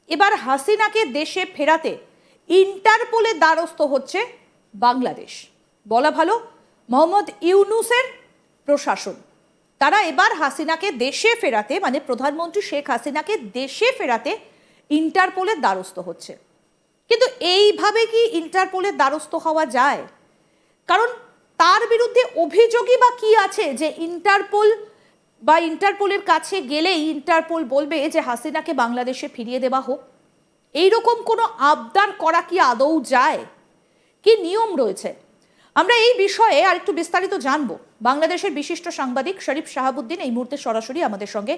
এবার হাসিনাকে দেশে ফেরাতে ইন্টারপোলের দ্বারস্থ হচ্ছে বাংলাদেশ, বলা ভালো মোহাম্মদ ইউনূসের প্রশাসন। তারা এবার হাসিনাকে দেশে ফেরাতে, মানে প্রধানমন্ত্রী শেখ হাসিনাকে দেশে ফেরাতে ইন্টারপোলের দ্বারস্থ হচ্ছে। কিন্তু এইভাবে কি ইন্টারপোলের দ্বারস্থ হওয়া যায়? কারণ তার বিরুদ্ধে অভিযোগই বা কি আছে যে ইন্টারপোলের কাছে গেলেই ইন্টারপোল বলবে যে হাসিনাকে বাংলাদেশে ফিরিয়ে দেওয়া হোক? এইরকম কোনো আবদার করা কি আদৌ যায়? কি নিয়ম রয়েছে? আমরা এই বিষয়ে আর একটু বিস্তারিত জানবো। বাংলাদেশের বিশিষ্ট সাংবাদিক শরীফ শাহাবুদ্দিন এই মুহূর্তে সরাসরি আমাদের সঙ্গে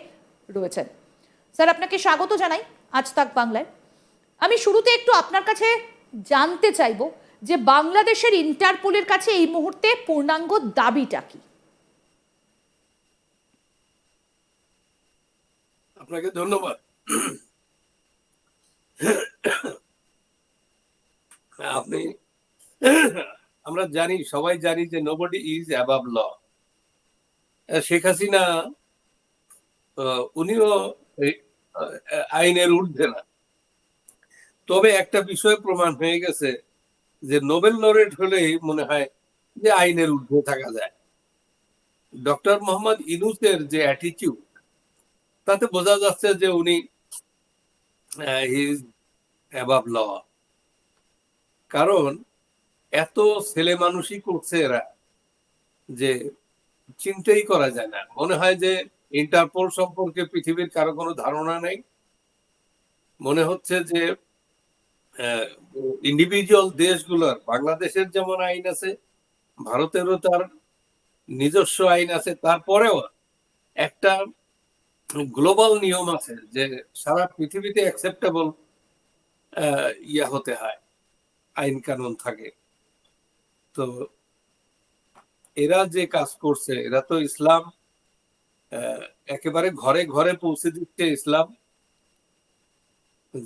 রয়েছেন। স্যার, আপনাকে স্বাগত জানাই আজ তাক বাংলায়। আমি শুরুতে একটু আপনার কাছে জানতে চাইব যে বাংলাদেশের ইন্টারপোলের কাছে এই মুহূর্তে পূর্ণাঙ্গ দাবিটা কি? আপনাকে ধন্যবাদ। আপনি আমরা জানি, সবাই জানি যে নোবডি ইজ অ্যাবাভ ল। শেখ হাসিনা উনিও আইনের ঊর্ধ্বে না। তবে একটা বিষয় প্রমাণ হয়ে গেছে যে নোবেল লরেট হলেই মনে হয় যে আইনের ঊর্ধ্বে থাকা যায়। ডক্টর মোহাম্মদ ইউনূসের যে অ্যাটিটিউড, তাতে বোঝা যাচ্ছে যে উনি ইজ অ্যাবাভ ল। কারণ এত ছেলে মানুষই করছে এরা যে চিন্তাই করা যায় না। মনে হয় যে ইন্টারপোল সম্পর্কে পৃথিবীর কারো কোনো ধারণা নেই। মনে হচ্ছে যে ইন্ডিভিজুয়াল দেশগুলোর, বাংলাদেশের যেমন আইন আছে, ভারতেরও তার নিজস্ব আইন আছে, তারপরেও একটা গ্লোবাল নিয়ম আছে যে সারা পৃথিবীতে অ্যাকসেপ্টেবল হতে হয়, আইন কানুন থাকে। তো এরা যে কাজ করছে, এরা তো ইসলাম একেবারে ঘরে ঘরে পৌঁছে দিচ্ছে। ইসলাম,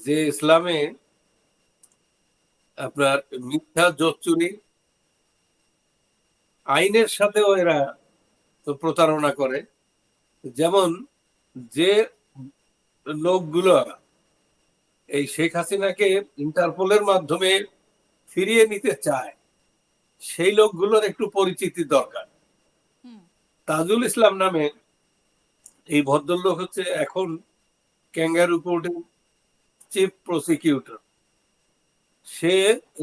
যে ইসলামে আপনার মিথ্যা জোচ্চুরি আইনের সাথেও এরা প্রতারণা করে। যেমন যে লোকগুলো এই শেখ হাসিনাকে ইন্টারপোলের মাধ্যমে ফিরিয়ে নিতে চায়, সেই লোকগুলোর একটু পরিচিতি দরকার। তাজুল ইসলাম নামে এই ভদ্রলোক হচ্ছে এখন ক্যাঙ্গারু কোর্টের চিফ প্রসিকিউটর। সে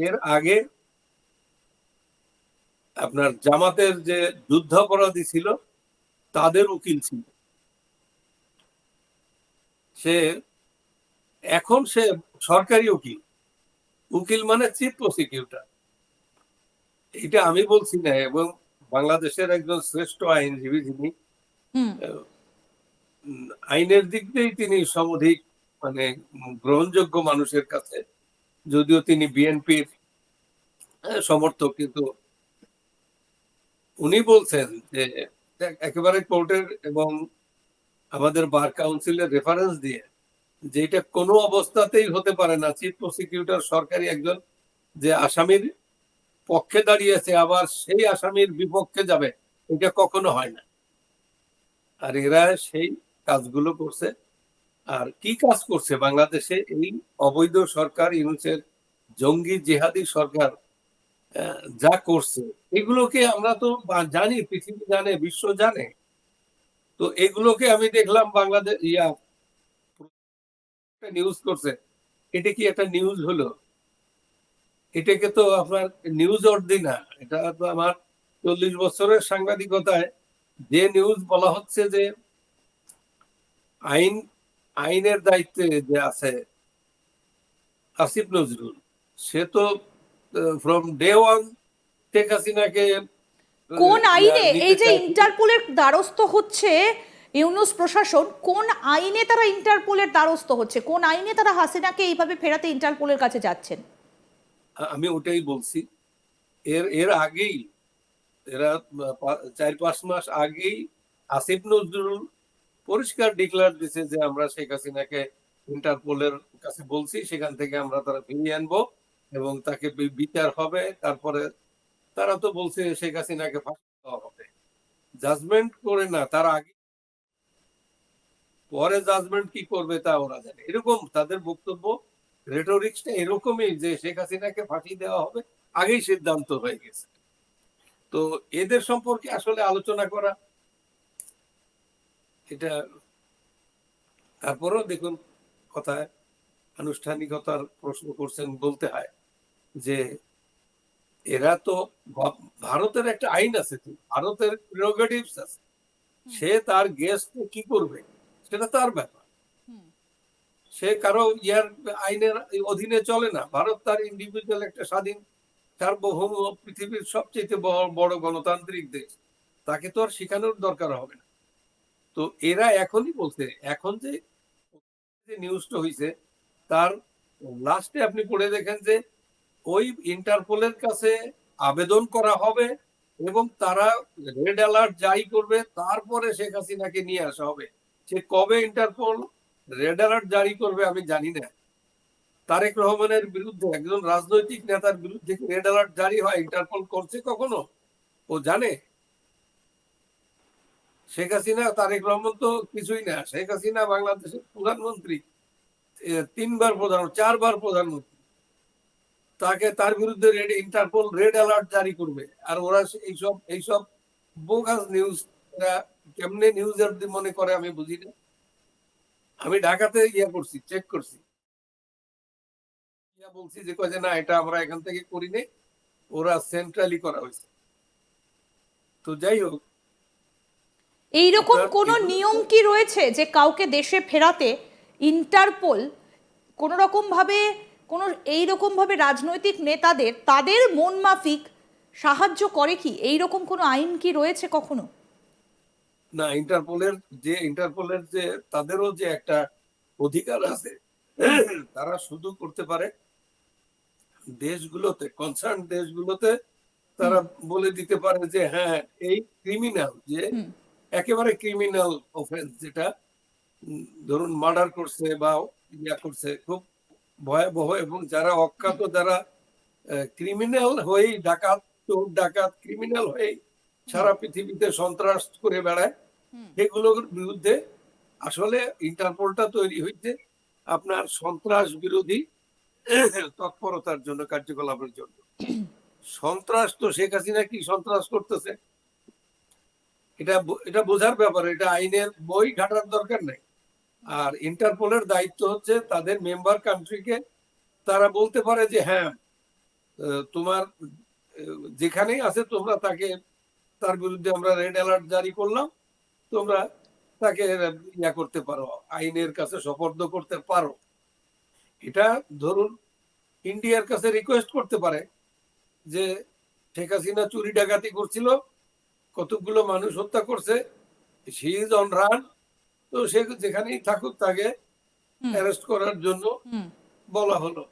এর আগে আপনার জামাতের যে যুদ্ধাপরাধী ছিল তাদের উকিল ছিল। এখন সে সরকারি উকিল। উকিল মানে চিফ প্রসিকিউটর। এটা আমি বলছি না, এবং বাংলাদেশের একজন শ্রেষ্ঠ আইনজীবী, যিনি আইনের দিক দিয়েই তিনি সমধিক মানে গ্রহণযোগ্য মানুষের কাছে, যদিও তিনি বিএনপির সমর্থক, কিন্তু উনি বলছেন যে একেবারে কোর্টের এবং আমাদের বার কাউন্সিলের রেফারেন্স দিয়ে যে এটা কোনো অবস্থাতেই হতে পারে না, চিফ প্রসিকিউটর সরকারি একজন যে আসামির পক্ষে দাঁড়িয়েছে আবার সেই আসামির বিপক্ষে যাবে, এটা কখনো হয় না। আর এরা সেই কাজগুলো করছে। আর কি কাজ করছে বাংলাদেশে এই অবৈধ সরকার, ইউনূসের জঙ্গি জিহাদি সরকার যা করছে, এগুলোকে আমরা তো জানি, পৃথিবী জানে, বিশ্ব জানে। তো এগুলোকে আমি দেখলাম বাংলাদেশ নিউজ করছে। এটা কি একটা নিউজ হলো? এটাকে তো আপনার নিউজ অর্দি না। এটা তো আমার 40 বছরের সাংবাদিকতায় যে নিউজ বলা হচ্ছে যে আইনের দায়িত্বে যে আছে আসিফ নজরুল, সে তো ফ্রম ডে ওয়ান শেখ হাসিনাকে কোন আইনে এই যে ইন্টারপোলের দ্বারস্থ হচ্ছে ইউনূস প্রশাসন, কোন আইনে তারা ইন্টারপোলের দ্বারস্থ হচ্ছে? কোন আইনে তারা হাসিনাকে এইভাবে ফেরাতে ইন্টারপোলের কাছে যাচ্ছেন? আমি ওটাই বলছি। এর আগেই এরা 4-5 মাস আগেই আসিফ নজরুল পরিষ্কার ডিক্লেয়ার দিছে যে আমরা শেখ হাসিনাকে ইন্টারপোলের কাছে বলছি, সেখান থেকে আমরা তারা ফিরিয়ে আনবো এবং তাকে বিচার হবে। তারপরে তারা তো বলছে শেখ হাসিনাকে ফাঁসি দেওয়া হবে, জাজমেন্ট করে না, তার আগে পরে জাজমেন্ট কি করবে তা ওরা জানে। এরকম তাদের বক্তব্য, রেটোরিক্সটা এরকমই যে শেখ হাসিনাকে ফাঁসি দেওয়া হবে আগেই সিদ্ধান্ত হয়ে গেছে। তো এদের সম্পর্কে আসলে আলোচনা করা, এটা তারপরেও দেখুন কথায় আনুষ্ঠানিকতার প্রশ্ন করছেন, বলতে হয় যে এরা তো ভারতের একটা আইন আছে, তো ভারতের প্রেরোগেটিভস আছে, সে তার গেস্ট কি করবে সেটা তার ব্যাপার। সে কারো ইয়ার আইনের অধীনে চলে না। ভারত তার ইন্ডিভিজুয়াল একটা স্বাধীন সার্বভৌম পৃথিবীর সবচেয়ে বড় গণতান্ত্রিক দেশ, তাকে তো আর শেখানোর দরকার হবে না। তো এরা এখনই বলছে, এখন যে নিউজটা হয়েছে তার লাস্টে আপনি পড়ে দেখেন যে ওই ইন্টারপোলের কাছে আবেদন করা হবে এবং তারা রেড অ্যালার্ট জারি করবে, তারপরে শেখ হাসিনাকে নিয়ে আসা হবে। সে কবে ইন্টারপোল রেড অ্যালার্ট জারি করবে আমি জানি না। তারেক রহমানের বিরুদ্ধে, একজন রাজনৈতিক নেতার বিরুদ্ধে রেড অ্যালার্ট জারি হয়? ইন্টারপোল করছে কখনো? ও জানে? শেখ হাসিনা, তারেক রহমান তো কিছুই না। শেখ হাসিনা বাংলাদেশের প্রধানমন্ত্রী, 3বার প্রধান, 4বার প্রধানমন্ত্রী। তাকে, তার বিরুদ্ধে ইন্টারপোল রেড অ্যালার্ট জারি করবে? আর ওরা এইসব বোগাস নিউজ, কেমনে নিউজের মনে করে আমি বুঝি না। আমি ঢাকাতে করছি, চেক করছি, বলছি যে কয় যে না, এটা আমরা এখান থেকে করি নাই, ওরা সেন্ট্রালি করা হয়েছে। তো যাই হোক, এইরকম কোনো নিয়ম কি রয়েছে যে কাউকে দেশে ফেরাতে ইন্টারপোল কোনো রকম ভাবে, কোনো এইরকম ভাবে রাজনৈতিক নেতাদের তাদের মন মাফিক সাহায্য করে কি? এইরকম কোনো আইন কি রয়েছে কখনো? না, ইন্টারপোলের যে তাদেরও যে একটা অধিকার আছে, তারা শুধু করতে পারে দেশগুলোতে, কনসার্ন দেশগুলোতে তারা বলে দিতে পারে যে হ্যাঁ, এই ক্রিমিনাল, যে একেবারে ক্রিমিনাল অফেন্স, যেটা ধরুন মার্ডার করছে বা করছে, খুব ভয়াবহ, এবং যারা অজ্ঞাত, যারা ক্রিমিনাল হয়ে ডাকাত, চোর ডাকাত, ক্রিমিনাল হয়ে সারা পৃথিবীতে সন্ত্রাস করে বেড়ায়, সেগুলোর বিরুদ্ধে আসলে ইন্টারপোলটা তৈরি হয়েছে আপনার সন্ত্রাস বিরোধী তৎপরতার জন্য, কার্যকলাপের জন্য। সন্ত্রাস তো শেখ হাসিনা কি সন্ত্রাস করতেছে এটা বোঝার ব্যাপার, এটা আইনের বই ঘাটার দরকার নেই। আর ইন্টারপোলের দায়িত্ব হচ্ছে তাদের মেম্বার কান্ট্রিকে তারা বলতে পারে যে হ্যাঁ, তোমার যেখানেই আছে তোমরা তাকে, তার বিরুদ্ধে আমরা রেড অ্যালার্ট জারি করলাম, তোমরা তাকে করতে পারো, আইনের কাছে সোপর্দ করতে পারো। এটা ধরুন ইন্ডিয়ার কাছে রিকোয়েস্ট করতে পারে যে শেখ হাসিনা চুরি ডাকাতি করছিল, কতগুলো মানুষ হত্যা করছে, শি ইজ অন রান, তো সে যেখানেই থাকুক তাকে অ্যারেস্ট করার জন্য বলা হলো।